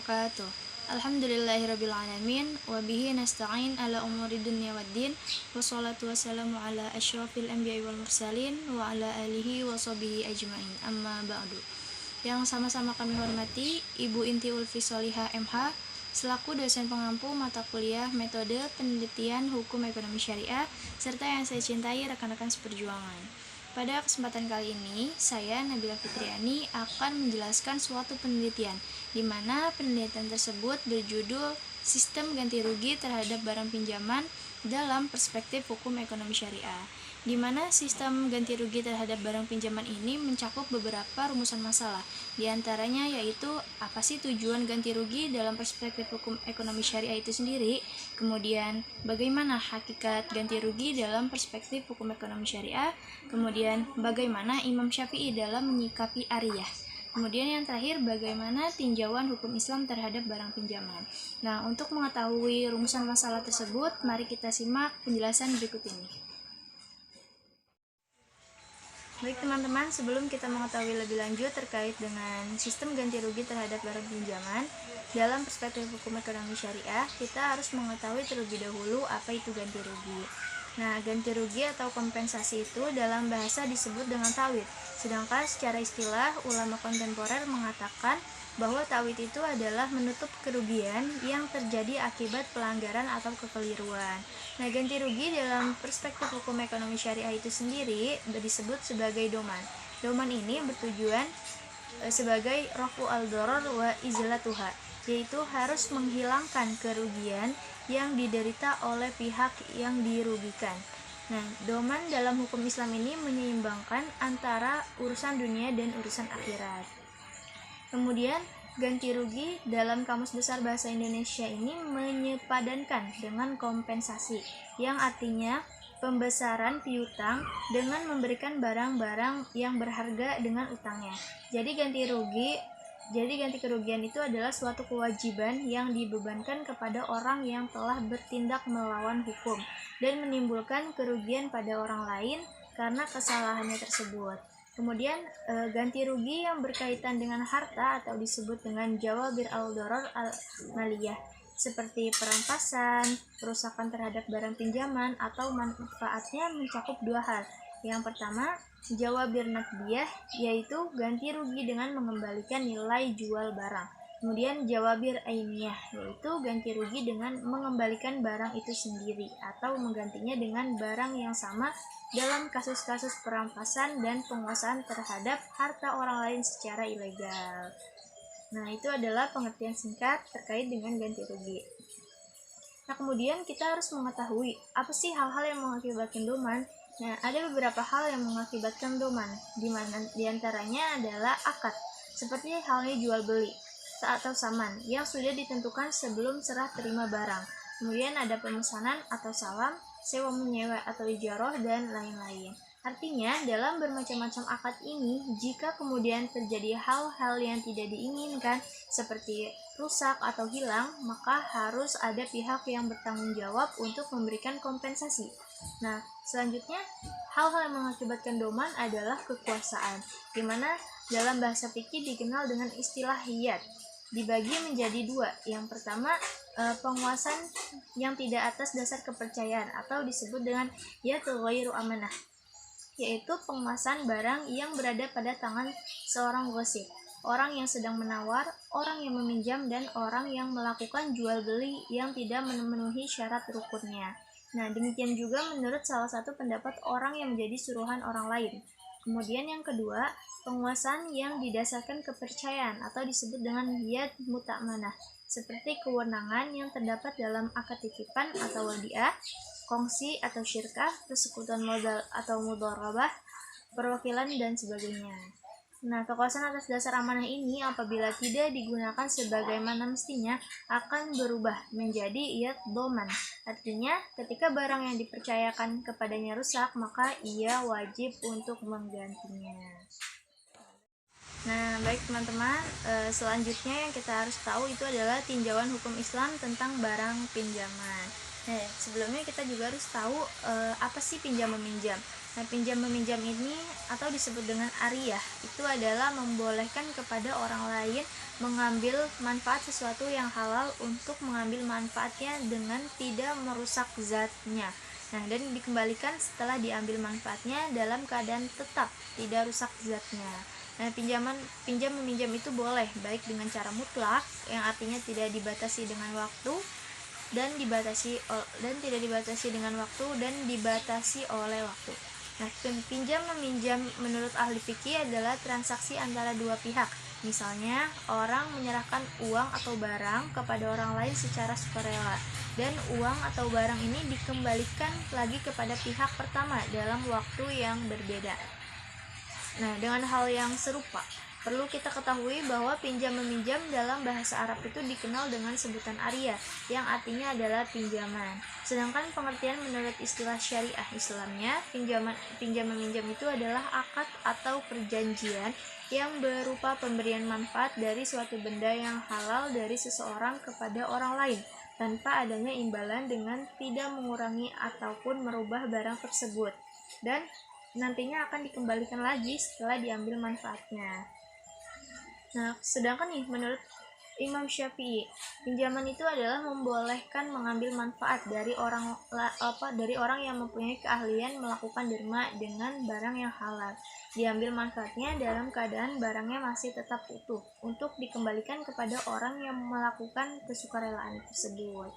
wabarakatuh. Alhamdulillahirrabbilalamin. Wabihi nasta'in ala umuri dunya waddin. Wassalatu wassalamu ala asyrafil anbiya'i wal mursalin. Wa ala alihi wa sahbihi ajma'in. Amma ba'du. Yang sama-sama kami hormati Ibu Inti Ulfi Solihah MH selaku dosen pengampu mata kuliah metode penelitian hukum ekonomi syariah, serta yang saya cintai rekan-rekan seperjuangan. Pada kesempatan kali ini, saya Nabila Fitriani akan menjelaskan suatu penelitian, di mana penelitian tersebut berjudul Sistem Ganti Rugi Terhadap Barang Pinjaman dalam Perspektif Hukum Ekonomi Syariah, di mana sistem ganti rugi terhadap barang pinjaman ini mencakup beberapa rumusan masalah, di antaranya yaitu apa sih tujuan ganti rugi dalam perspektif hukum ekonomi syariah itu sendiri, kemudian bagaimana hakikat ganti rugi dalam perspektif hukum ekonomi syariah, kemudian bagaimana Imam Syafi'i dalam menyikapi ariyah, kemudian yang terakhir bagaimana tinjauan hukum Islam terhadap barang pinjaman. Nah, untuk mengetahui rumusan masalah tersebut, mari kita simak penjelasan berikut ini. Baik teman-teman, sebelum kita mengetahui lebih lanjut terkait dengan sistem ganti rugi terhadap barang pinjaman dalam perspektif hukum ekonomi syariah, kita harus mengetahui terlebih dahulu apa itu ganti rugi. Nah, ganti rugi atau kompensasi itu dalam bahasa disebut dengan ta'wid. Sedangkan secara istilah, ulama kontemporer mengatakan bahwa ta'wid itu adalah menutup kerugian yang terjadi akibat pelanggaran atau kekeliruan. Nah, ganti rugi dalam perspektif hukum ekonomi syariah itu sendiri disebut sebagai doman. Doman ini bertujuan sebagai rafu al-darar wa izlatuha, yaitu harus menghilangkan kerugian yang diderita oleh pihak yang dirugikan. Nah, doman dalam hukum Islam ini menyeimbangkan antara urusan dunia dan urusan akhirat. Kemudian, ganti rugi dalam Kamus Besar Bahasa Indonesia ini menyepadankan dengan kompensasi, yang artinya pembesaran piutang dengan memberikan barang-barang yang berharga dengan utangnya. Jadi ganti kerugian itu adalah suatu kewajiban yang dibebankan kepada orang yang telah bertindak melawan hukum dan menimbulkan kerugian pada orang lain karena kesalahannya tersebut. Kemudian ganti rugi yang berkaitan dengan harta atau disebut dengan jawabir al-darar al-maliyah, seperti perampasan, perusakan terhadap barang pinjaman, atau manfaatnya mencakup dua hal. Yang pertama, jawabir nakdiyah, yaitu ganti rugi dengan mengembalikan nilai jual barang. Kemudian jawabir ainiyah, yaitu ganti rugi dengan mengembalikan barang itu sendiri atau menggantinya dengan barang yang sama dalam kasus-kasus perampasan dan penguasaan terhadap harta orang lain secara ilegal. Nah, itu adalah pengertian singkat terkait dengan ganti rugi. Nah, kemudian kita harus mengetahui apa sih hal-hal yang mengakibatkan doman. Nah, ada beberapa hal yang mengakibatkan doman, di mana diantaranya adalah akad, seperti halnya jual beli atau saman yang sudah ditentukan sebelum serah terima barang. Kemudian ada pemesanan atau salam, sewa menyewa atau ijarah, dan lain-lain. Artinya, dalam bermacam-macam akad ini, jika kemudian terjadi hal-hal yang tidak diinginkan seperti rusak atau hilang, maka harus ada pihak yang bertanggung jawab untuk memberikan kompensasi. Nah, selanjutnya, hal-hal yang mengakibatkan doman adalah kekuasaan, di mana dalam bahasa fikih dikenal dengan istilah hiyat. Dibagi menjadi dua. Yang pertama, penguasaan yang tidak atas dasar kepercayaan atau disebut dengan yatul ghairu amanah, yaitu penguasaan barang yang berada pada tangan seorang ghasib, orang yang sedang menawar, orang yang meminjam, dan orang yang melakukan jual beli yang tidak memenuhi syarat rukunnya. Nah, demikian juga menurut salah satu pendapat orang yang menjadi suruhan orang lain. Kemudian yang kedua, penguasaan yang didasarkan kepercayaan atau disebut dengan yad muta'manah, seperti kewenangan yang terdapat dalam akad titipan atau wadiah, kongsi atau syirkah, persekutuan modal atau mudharabah, perwakilan, dan sebagainya. Nah, kekuasaan atas dasar amanah ini apabila tidak digunakan sebagaimana mestinya akan berubah menjadi iyad doman. Artinya, ketika barang yang dipercayakan kepadanya rusak, maka ia wajib untuk menggantinya. Nah, baik teman-teman, selanjutnya yang kita harus tahu itu adalah tinjauan hukum Islam tentang barang pinjaman. Nah, sebelumnya kita juga harus tahu apa sih pinjam meminjam. Nah, pinjam meminjam ini atau disebut dengan ariyah itu adalah membolehkan kepada orang lain mengambil manfaat sesuatu yang halal untuk mengambil manfaatnya dengan tidak merusak zatnya. Nah, dan dikembalikan setelah diambil manfaatnya dalam keadaan tetap tidak rusak zatnya. Nah, pinjam meminjam itu boleh baik dengan cara mutlak yang artinya tidak dibatasi dengan waktu dan tidak dibatasi dengan waktu dan dibatasi oleh waktu. Nah, pinjam meminjam menurut ahli fikih adalah transaksi antara dua pihak. Misalnya, orang menyerahkan uang atau barang kepada orang lain secara sukarela, dan uang atau barang ini dikembalikan lagi kepada pihak pertama dalam waktu yang berbeda. Nah, dengan hal yang serupa, perlu kita ketahui bahwa pinjam meminjam dalam bahasa Arab itu dikenal dengan sebutan ariyah, yang artinya adalah pinjaman. Sedangkan pengertian menurut istilah syariah Islamnya, pinjam meminjam itu adalah akad atau perjanjian yang berupa pemberian manfaat dari suatu benda yang halal dari seseorang kepada orang lain, tanpa adanya imbalan dengan tidak mengurangi ataupun merubah barang tersebut, dan nantinya akan dikembalikan lagi setelah diambil manfaatnya. Nah, sedangkan nih menurut Imam Syafi'i, pinjaman itu adalah membolehkan mengambil manfaat dari orang yang mempunyai keahlian melakukan derma dengan barang yang halal. Diambil manfaatnya dalam keadaan barangnya masih tetap utuh untuk dikembalikan kepada orang yang melakukan kesukarelaan tersebut.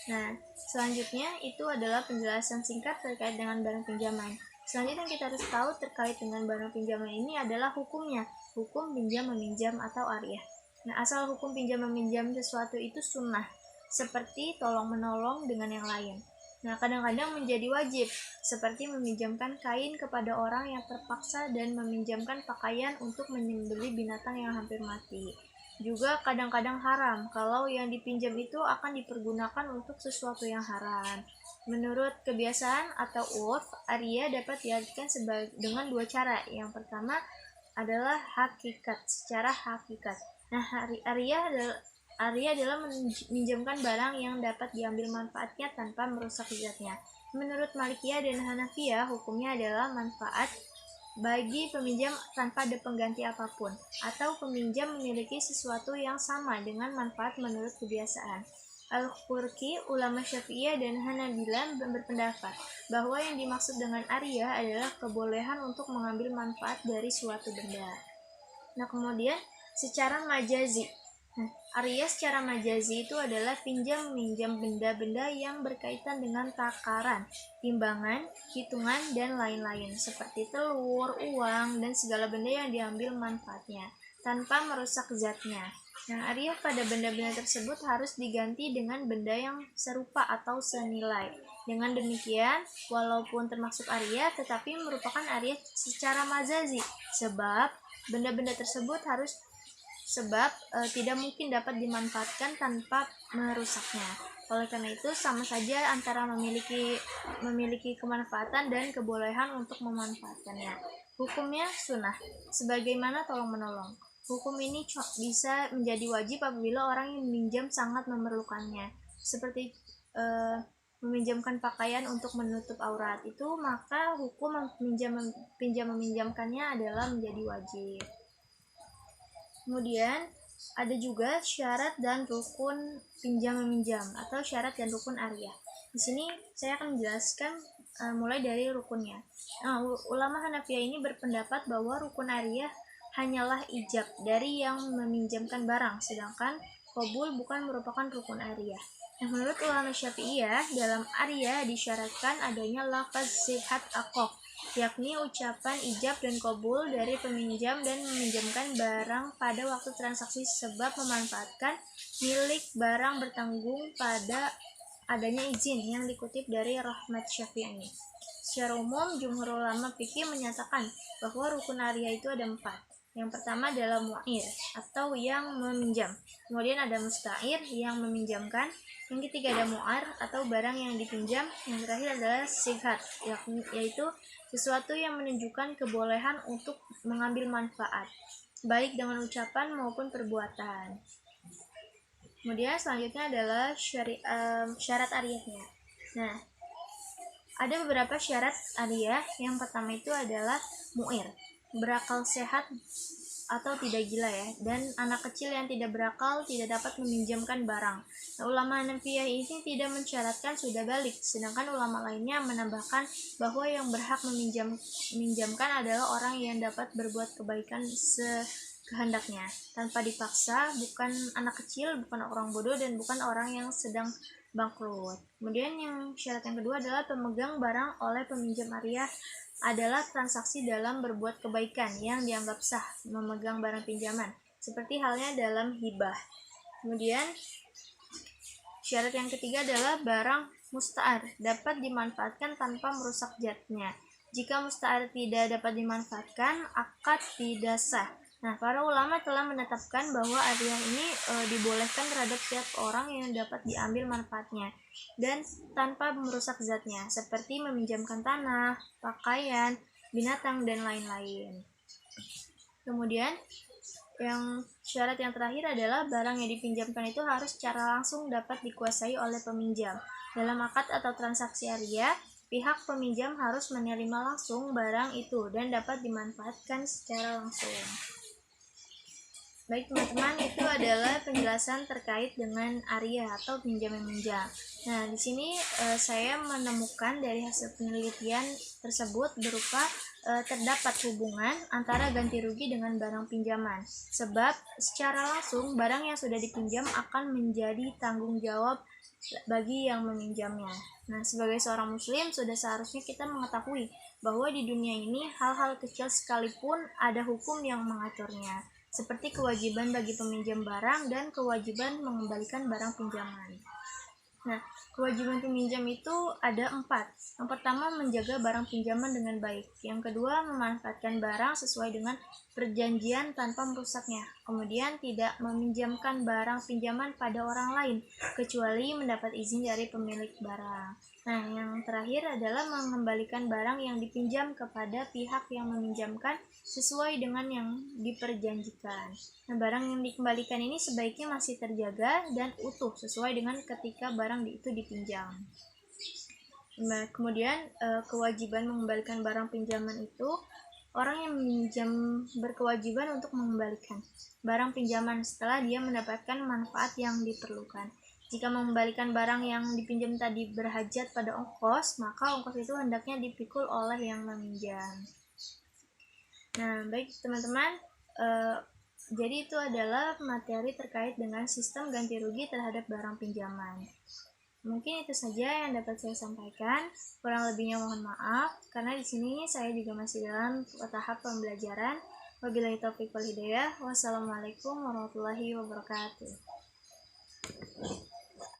Nah, selanjutnya itu adalah penjelasan singkat terkait dengan barang pinjaman. Selanjutnya yang kita harus tahu terkait dengan barang pinjaman ini adalah hukumnya, hukum pinjam meminjam atau ariyah. Nah, asal hukum pinjam meminjam sesuatu itu sunnah, seperti tolong menolong dengan yang lain. Nah, kadang-kadang menjadi wajib, seperti meminjamkan kain kepada orang yang terpaksa dan meminjamkan pakaian untuk menyembelih binatang yang hampir mati. Juga kadang-kadang haram kalau yang dipinjam itu akan dipergunakan untuk sesuatu yang haram. Menurut kebiasaan atau urf, ariyah dapat diartikan dengan dua cara. Yang pertama adalah hakikat, secara hakikat. Nah, ariyah adalah meminjamkan barang yang dapat diambil manfaatnya tanpa merusak zatnya. Menurut Malikiyah dan Hanafiyah, hukumnya adalah manfaat bagi peminjam tanpa ada pengganti apapun, atau peminjam memiliki sesuatu yang sama dengan manfaat menurut kebiasaan. Al-Qurki, ulama Syafi'iyah dan Hanabilah berpendapat bahwa yang dimaksud dengan ariyah adalah kebolehan untuk mengambil manfaat dari suatu benda. Nah, kemudian secara majazi. Ariyah secara majazi itu adalah pinjam meminjam benda-benda yang berkaitan dengan takaran, timbangan, hitungan, dan lain-lain, seperti telur, uang, dan segala benda yang diambil manfaatnya, tanpa merusak zatnya. Nah, ariyah pada benda-benda tersebut harus diganti dengan benda yang serupa atau senilai. Dengan demikian, walaupun termasuk ariyah, tetapi merupakan ariyah secara majazi, sebab benda-benda tersebut tidak mungkin dapat dimanfaatkan tanpa merusaknya. Oleh karena itu, sama saja antara memiliki kemanfaatan dan kebolehan untuk memanfaatkannya. Hukumnya sunnah, sebagaimana tolong menolong. Hukum ini bisa menjadi wajib apabila orang yang meminjam sangat memerlukannya, seperti meminjamkan pakaian untuk menutup aurat itu, maka hukum meminjamkannya adalah menjadi wajib. Kemudian ada juga syarat dan rukun pinjam meminjam atau syarat dan rukun ariyah. Di sini saya akan menjelaskan mulai dari rukunnya. Nah, ulama Hanafiyah ini berpendapat bahwa rukun ariyah hanyalah ijab dari yang meminjamkan barang, sedangkan qabul bukan merupakan rukun ariyah. Nah, menurut ulama Syafi'iyah, dalam ariyah disyaratkan adanya lafaz sihat aqoh, yakni ucapan ijab dan qabul dari peminjam dan meminjamkan barang pada waktu transaksi, sebab memanfaatkan milik barang bertanggung pada adanya izin, yang dikutip dari Rahmat Syafi'i. Secara umum, jumhur ulama fikih menyatakan bahwa rukun ariyah itu ada 4. Yang pertama adalah mu'ir atau yang meminjam. Kemudian ada musta'ir yang meminjamkan. Yang ketiga ada mu'ar atau barang yang dipinjam. Yang terakhir adalah sighat, yaitu sesuatu yang menunjukkan kebolehan untuk mengambil manfaat, baik dengan ucapan maupun perbuatan. Kemudian selanjutnya adalah syarat ariyahnya. Nah, ada beberapa syarat ariyah. Yang pertama itu adalah mu'ir, berakal sehat atau tidak gila ya, dan anak kecil yang tidak berakal tidak dapat meminjamkan barang. Nah, ulama Hanafiyah ini tidak mensyaratkan sudah balik, sedangkan ulama lainnya menambahkan bahwa yang berhak meminjamkan adalah orang yang dapat berbuat kebaikan sekehendaknya tanpa dipaksa, bukan anak kecil, bukan orang bodoh, dan bukan orang yang sedang bangkrut. Kemudian yang syarat yang kedua adalah pemegang barang oleh peminjam Ariyah adalah transaksi dalam berbuat kebaikan yang dianggap sah memegang barang pinjaman, seperti halnya dalam hibah. Kemudian syarat yang ketiga adalah barang musta'ar dapat dimanfaatkan tanpa merusak zatnya. Jika musta'ar tidak dapat dimanfaatkan, akad tidak sah. Nah, para ulama telah menetapkan bahwa ariyah ini dibolehkan terhadap setiap orang yang dapat diambil manfaatnya dan tanpa merusak zatnya, seperti meminjamkan tanah, pakaian, binatang, dan lain-lain. Kemudian yang syarat yang terakhir adalah barang yang dipinjamkan itu harus secara langsung dapat dikuasai oleh peminjam. Dalam akad atau transaksi ariyah, pihak peminjam harus menerima langsung barang itu dan dapat dimanfaatkan secara langsung. Baik teman-teman, itu adalah penjelasan terkait dengan ariyah atau pinjam-meminjam. Nah, di sini saya menemukan dari hasil penelitian tersebut berupa terdapat hubungan antara ganti rugi dengan barang pinjaman. Sebab secara langsung barang yang sudah dipinjam akan menjadi tanggung jawab bagi yang meminjamnya. Nah, sebagai seorang muslim sudah seharusnya kita mengetahui bahwa di dunia ini hal-hal kecil sekalipun ada hukum yang mengaturnya, seperti kewajiban bagi peminjam barang dan kewajiban mengembalikan barang pinjaman. Nah, kewajiban peminjam itu ada 4. Yang pertama, menjaga barang pinjaman dengan baik. Yang kedua, memanfaatkan barang sesuai dengan perjanjian tanpa merusaknya. Kemudian, tidak meminjamkan barang pinjaman pada orang lain, kecuali mendapat izin dari pemilik barang. Nah, yang terakhir adalah mengembalikan barang yang dipinjam kepada pihak yang meminjamkan sesuai dengan yang diperjanjikan. Nah, barang yang dikembalikan ini sebaiknya masih terjaga dan utuh sesuai dengan ketika barang itu dipinjam. Nah, kemudian kewajiban mengembalikan barang pinjaman itu, orang yang meminjam berkewajiban untuk mengembalikan barang pinjaman setelah dia mendapatkan manfaat yang diperlukan. Jika mengembalikan barang yang dipinjam tadi berhajat pada ongkos, maka ongkos itu hendaknya dipikul oleh yang meminjam. Nah, baik teman-teman, jadi itu adalah materi terkait dengan sistem ganti rugi terhadap barang pinjaman. Mungkin itu saja yang dapat saya sampaikan. Kurang lebihnya mohon maaf, karena di sini saya juga masih dalam tahap pembelajaran. Wabillahi taufiq wal hidayah. Wassalamualaikum warahmatullahi wabarakatuh.